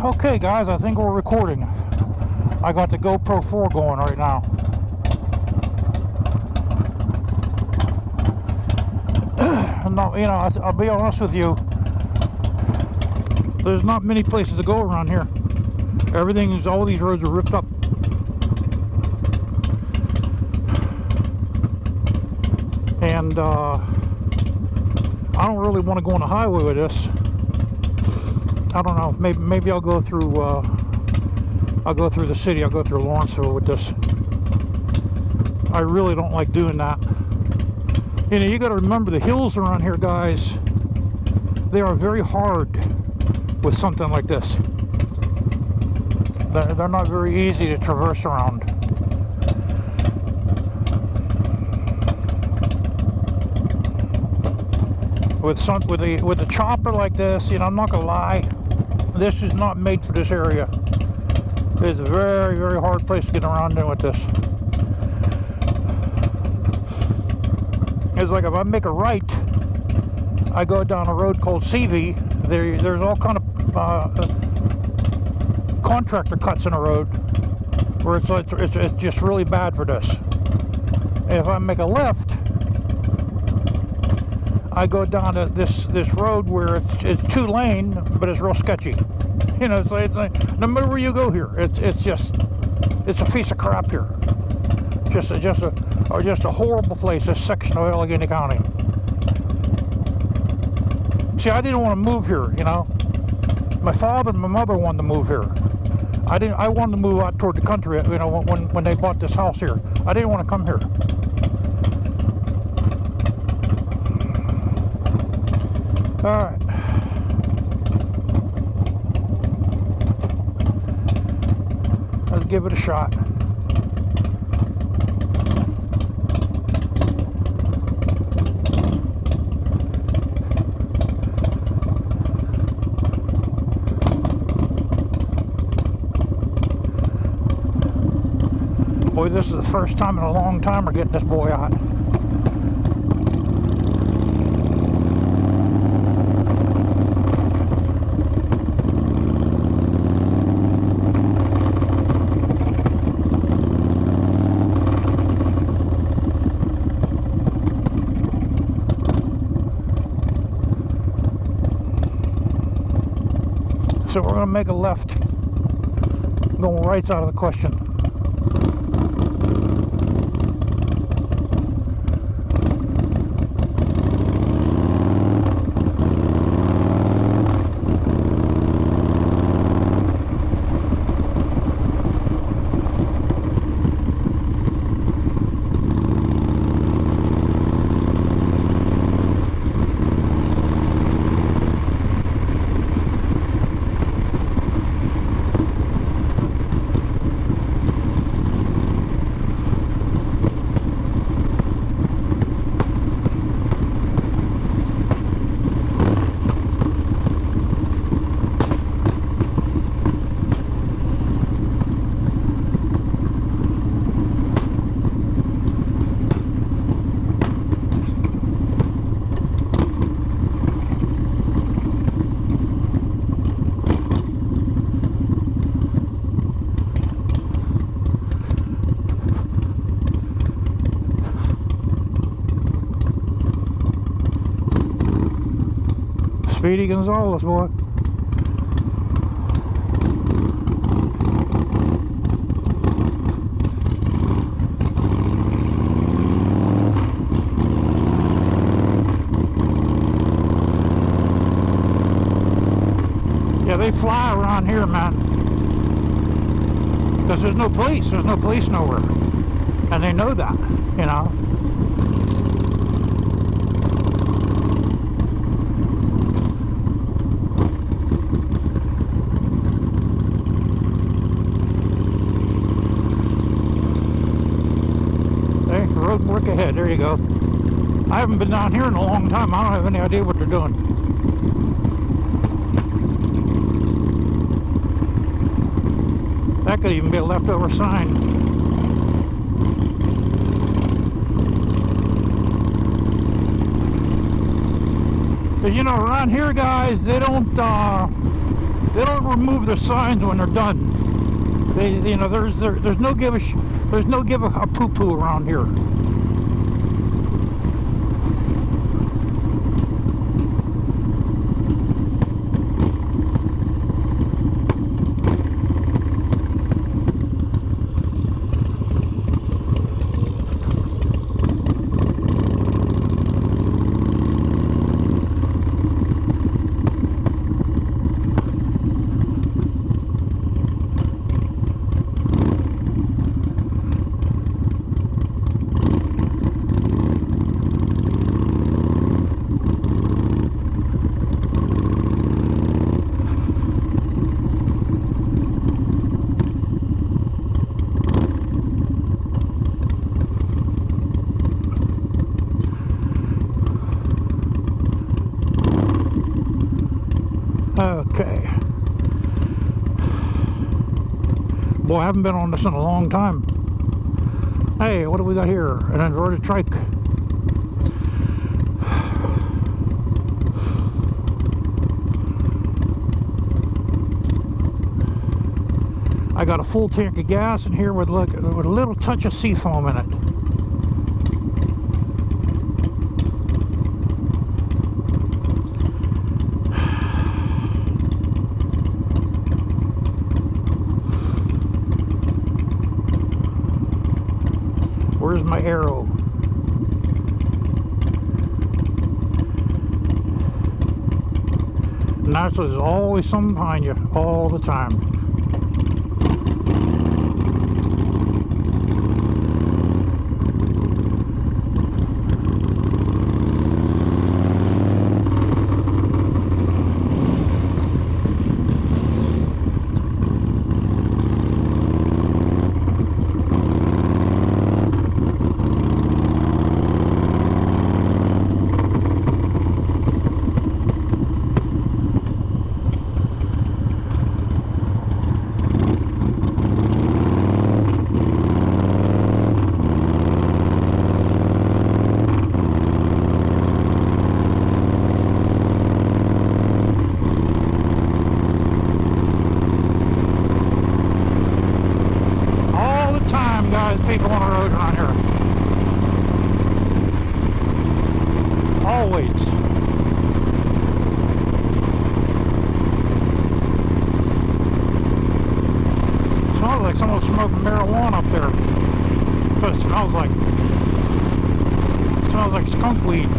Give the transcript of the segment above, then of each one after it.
Okay guys, I think we're recording. I got the GoPro 4 going right now. No, you know, I'll be honest with you. There's not many places to go around here. All these roads are ripped up. And I don't really want to go on the highway with this. I don't know. Maybe I'll go through. I'll go through the city. I'll go through Lawrenceville with this. I really don't like doing that. You know, you got to remember the hills around here, guys. They are very hard with something like this. They're not very easy to traverse around. With a chopper like this, you know, I'm not gonna lie, this is not made for this area. It's a very, very hard place to get around in with this. It's like if I make a right, I go down a road called CV. There's all kind of contractor cuts in the road where it's just really bad for this. And if I make a left, I go down to this road where it's 2-lane, but it's real sketchy. You know, it's like no matter where you go here, it's a piece of crap here. Just a horrible place. This section of Allegheny County. See, I didn't want to move here. You know, my father and my mother wanted to move here. I wanted to move out toward the country. You know, when they bought this house here, I didn't want to come here. Alright. Let's give it a shot. Boy, this is the first time in a long time we're getting this boy out. So we're going to make a left. Going right's out of the question. Speedy Gonzales, boy. Yeah, they fly around here, man. Because there's no police. There's no police nowhere. And they know that, you know. Road work ahead. There you go. I haven't been down here in a long time. I don't have any idea what they're doing. That could even be a leftover sign. Because, you know, around here, guys, they don't They don't remove their signs when they're done. They, you know, there's no give a poo-poo around here. Okay. Boy, I haven't been on this in a long time. Hey, what do we got here? An inverted trike. I got a full tank of gas in here with a little touch of seafoam in it. Where's my arrow? Naturally, there's always something behind you all the time. People on the road around here. Always. Smells like someone's smoking marijuana up there. That's what it smells like. It smells like skunk weed.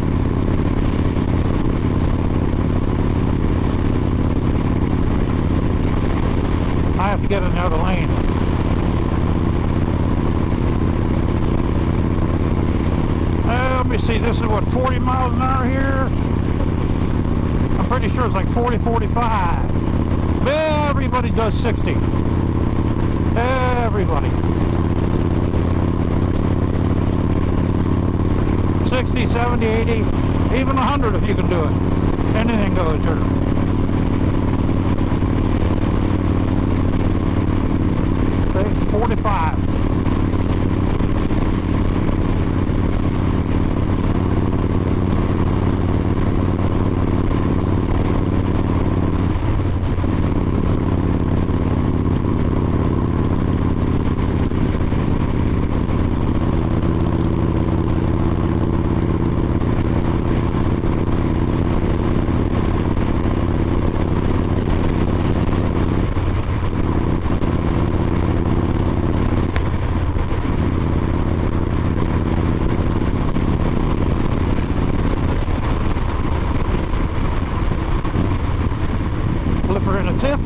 I have to get in the other lane. Let me see, this is what, 40 miles an hour here? I'm pretty sure it's like 40, 45. Everybody does 60. Everybody. 60, 70, 80, even 100 if you can do it. Anything goes here. Okay, 45. Flipper in a fifth.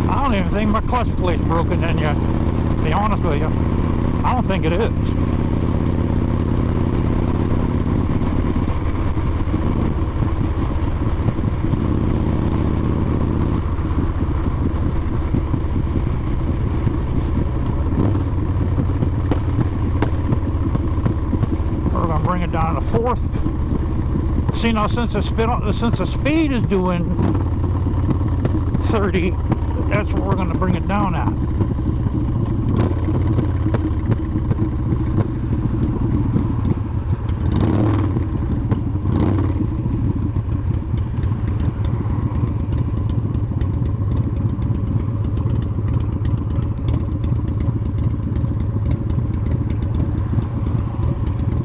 I don't even think my clutch plate's broken in yet, to be honest with you. I don't think it is. we're going to bring it down to 4th. See, now since the speed is doing 30, that's what we're going to bring it down at.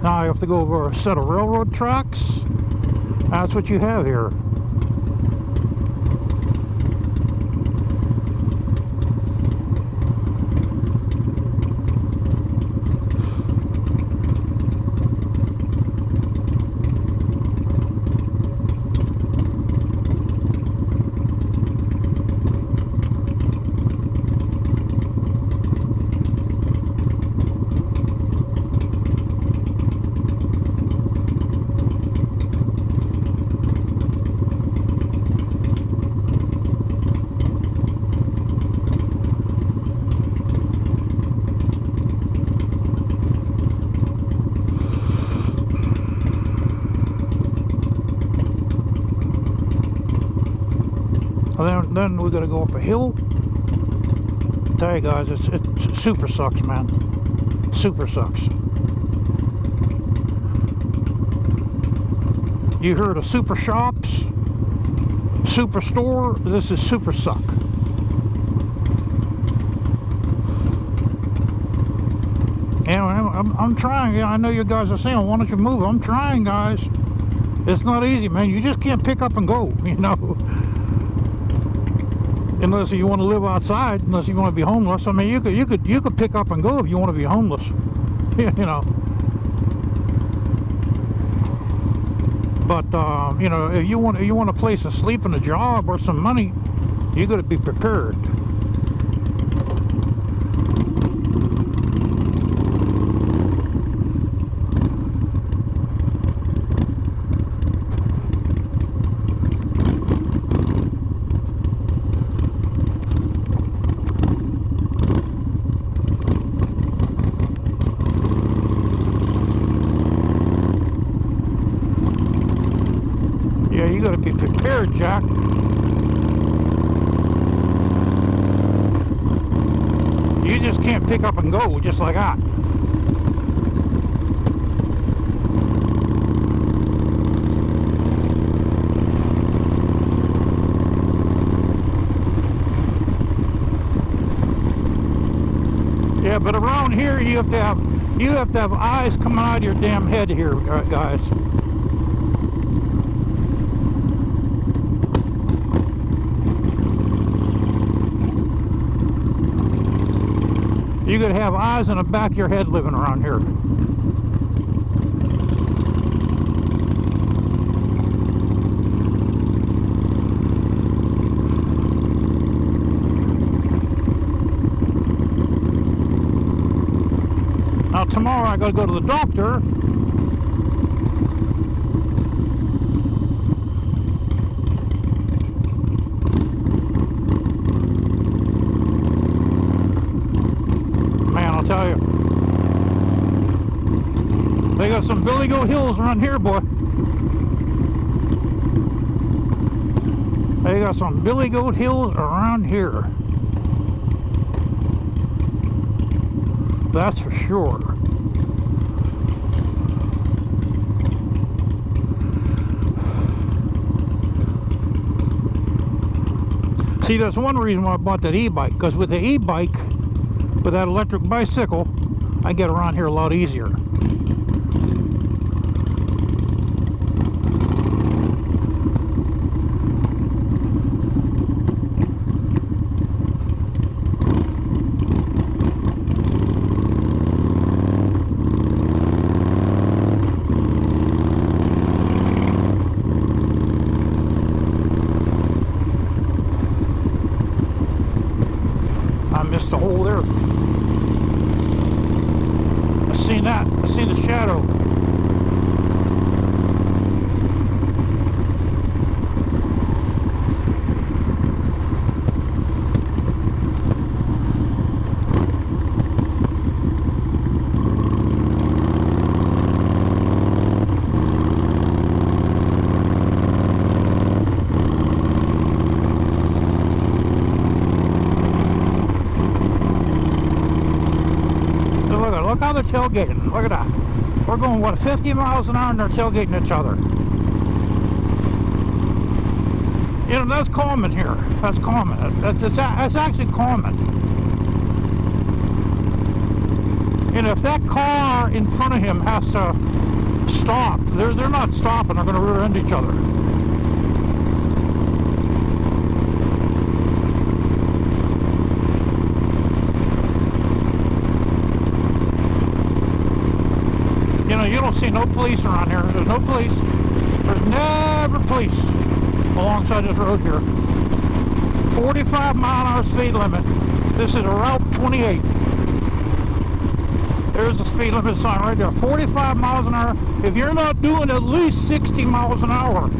Now you have to go over a set of railroad tracks. That's what you have here. Then we got to go up a hill. I tell you guys, it super sucks, man. Super sucks. You heard of super shops, super store. This is super suck. And I'm trying. Yeah, I know you guys are saying, why don't you move? I'm trying, guys. It's not easy, man. You just can't pick up and go, you know. Unless you want to live outside, unless you want to be homeless. I mean, you could pick up and go if you want to be homeless, you know. But you know, if you want a place to sleep and a job or some money, you got to be prepared. You got to be prepared, Jack. You just can't pick up and go just like that. Yeah, but around here you have to have eyes coming out of your damn head here, guys. You could have eyes in the back of your head living around here. Now tomorrow I gotta go to the doctor. Tell you, they got some billy goat hills around here, boy. They got some billy goat hills around here. That's for sure. See, that's one reason why I bought that e-bike, because with the e-bike, with that electric bicycle, I get around here a lot easier. I missed a hole there. I seen that. I seen the shadow. tailgating. Look at that. We're going, what, 50 miles an hour and they're tailgating each other. You know, that's common here. That's common. That's actually common. And if that car in front of him has to stop, they're not stopping. They're going to rear end each other. You know, you don't see no police around here. There's no police. There's never police alongside this road here. 45 mile an hour speed limit. This is Route 28. There's the speed limit sign right there. 45 miles an hour. If you're not doing at least 60 miles an hour,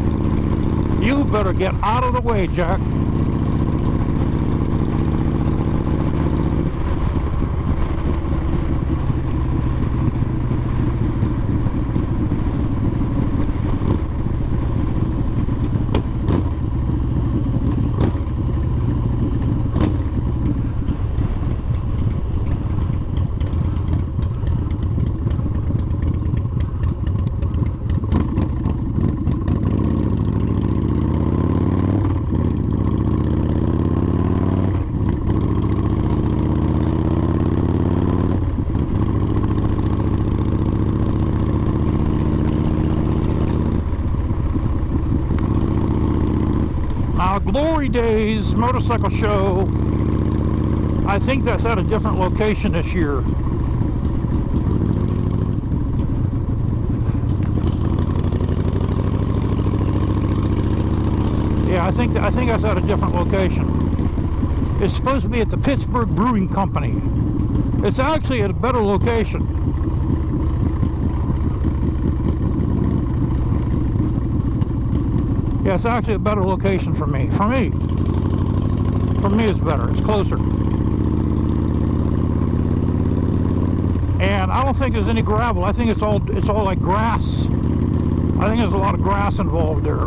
you better get out of the way, Jack. Glory Days motorcycle show, I think that's at a different location this year. Yeah, I think that's at a different location. It's supposed to be at the Pittsburgh Brewing Company. It's actually at a better location. Yeah, it's actually a better location for me. For me, it's better. It's closer. And I don't think there's any gravel. I think it's all like grass. I think there's a lot of grass involved there.